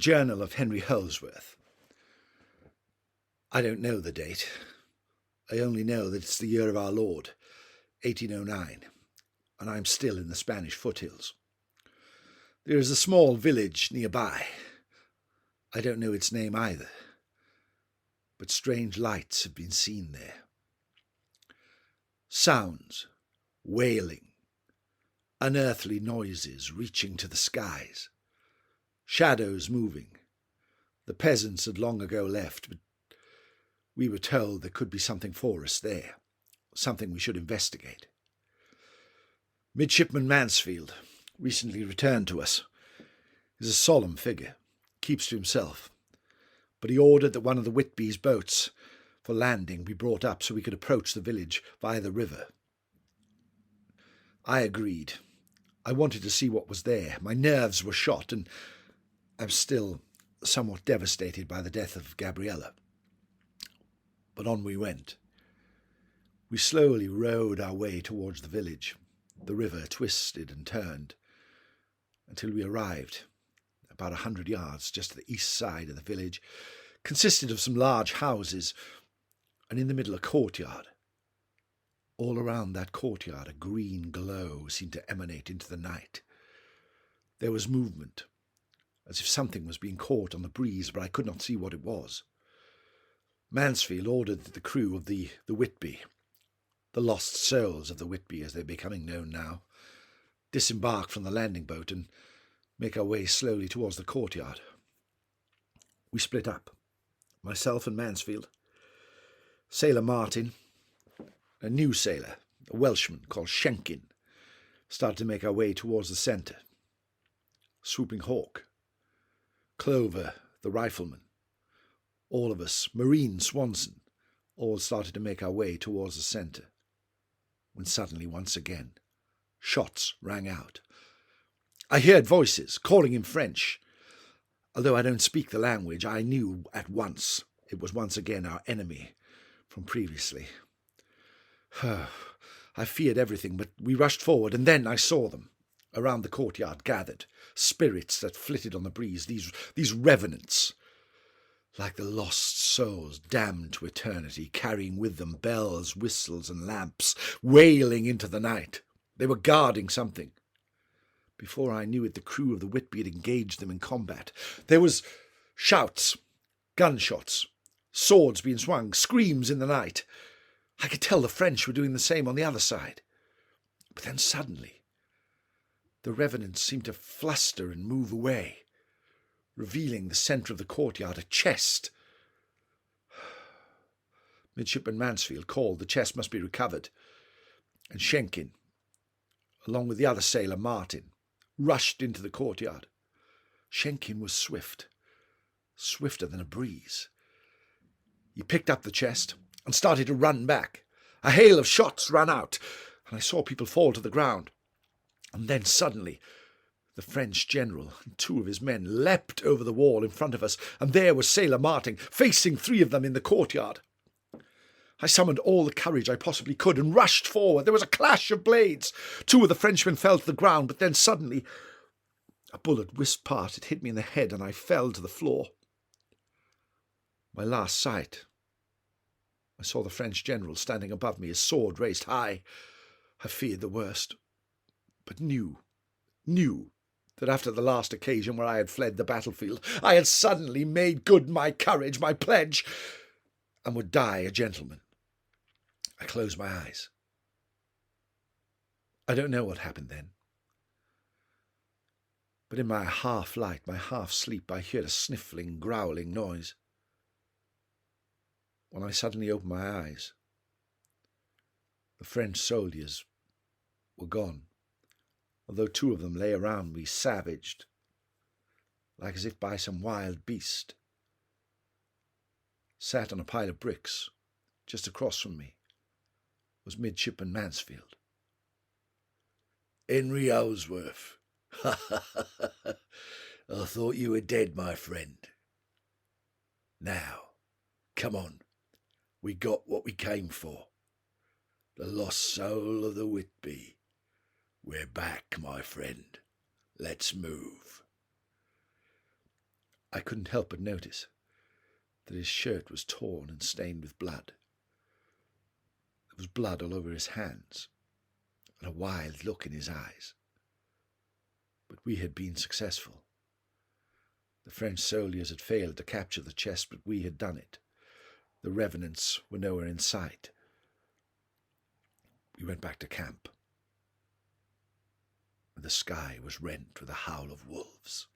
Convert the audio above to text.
Journal of Henry Holdsworth. I don't know the date. I only know that it's the year of our Lord, 1809, and I'm still in the Spanish foothills. There is a small village nearby. I don't know its name either, but strange lights have been seen there. Sounds, wailing, unearthly noises reaching to the skies, shadows moving. The peasants had long ago left, but we were told there could be something for us there, something we should investigate. Midshipman Mansfield, recently returned to us, is a solemn figure, keeps to himself, but he ordered that one of the Whitby's boats for landing be brought up so we could approach the village via the river. I agreed. I wanted to see what was there. My nerves were shot, and I'm still somewhat devastated by the death of Gabriella. But on we went. We slowly rowed our way towards the village. The river twisted and turned until we arrived about 100 yards just to the east side of the village. Consisted of some large houses, and in the middle a courtyard. All around that courtyard a green glow seemed to emanate into the night. There was movement, as if something was being caught on the breeze, but I could not see what it was. Mansfield ordered that the crew of the Whitby, the lost souls of the Whitby as they're becoming known now, disembark from the landing boat and make our way slowly towards the courtyard. We split up, myself and Mansfield. Sailor Martin, a new sailor, a Welshman called Schenkin, started to make our way towards the centre. Swooping Hawk, Clover, the rifleman, all of us, Marine Swanson, all started to make our way towards the centre, when suddenly, once again, shots rang out. I heard voices calling in French. Although I don't speak the language, I knew at once it was once again our enemy from previously. I feared everything, but we rushed forward, and then I saw them, around the courtyard gathered, spirits that flitted on the breeze, these revenants, like the lost souls damned to eternity, carrying with them bells, whistles, and lamps, wailing into the night. They were guarding something. Before I knew it, the crew of the Whitby had engaged them in combat. There was shouts, gunshots, swords being swung, screams in the night. I could tell the French were doing the same on the other side. But then suddenly, the revenants seemed to fluster and move away, revealing the centre of the courtyard, a chest. Midshipman Mansfield called the chest must be recovered, and Schenkin, along with the other sailor Martin, rushed into the courtyard. Schenkin was swift, swifter than a breeze. He picked up the chest and started to run back. A hail of shots ran out, and I saw people fall to the ground. And then suddenly the French general and 2 of his men leapt over the wall in front of us, and there was Sailor Martin, facing 3 of them in the courtyard. I summoned all the courage I possibly could and rushed forward. There was a clash of blades. 2 of the Frenchmen fell to the ground, but then suddenly a bullet whisked past. It hit me in the head, and I fell to the floor. My last sight, I saw the French general standing above me, his sword raised high. I feared the worst, but knew that after the last occasion where I had fled the battlefield, I had suddenly made good my courage, my pledge, and would die a gentleman. I closed my eyes. I don't know what happened then, but in my half-light, my half-sleep, I heard a sniffling, growling noise. When I suddenly opened my eyes, the French soldiers were gone, although 2 of them lay around me, savaged, like as if by some wild beast. Sat on a pile of bricks, just across from me, was Midshipman Mansfield. "Henry Holdsworth, I thought you were dead, my friend. Now, come on, we got what we came for. The lost soul of the Whitby. We're back, my friend. Let's move." I couldn't help but notice that his shirt was torn and stained with blood. There was blood all over his hands, and a wild look in his eyes. But we had been successful. The French soldiers had failed to capture the chest, but we had done it. The Revenants were nowhere in sight. We went back to camp, and the sky was rent with a howl of wolves.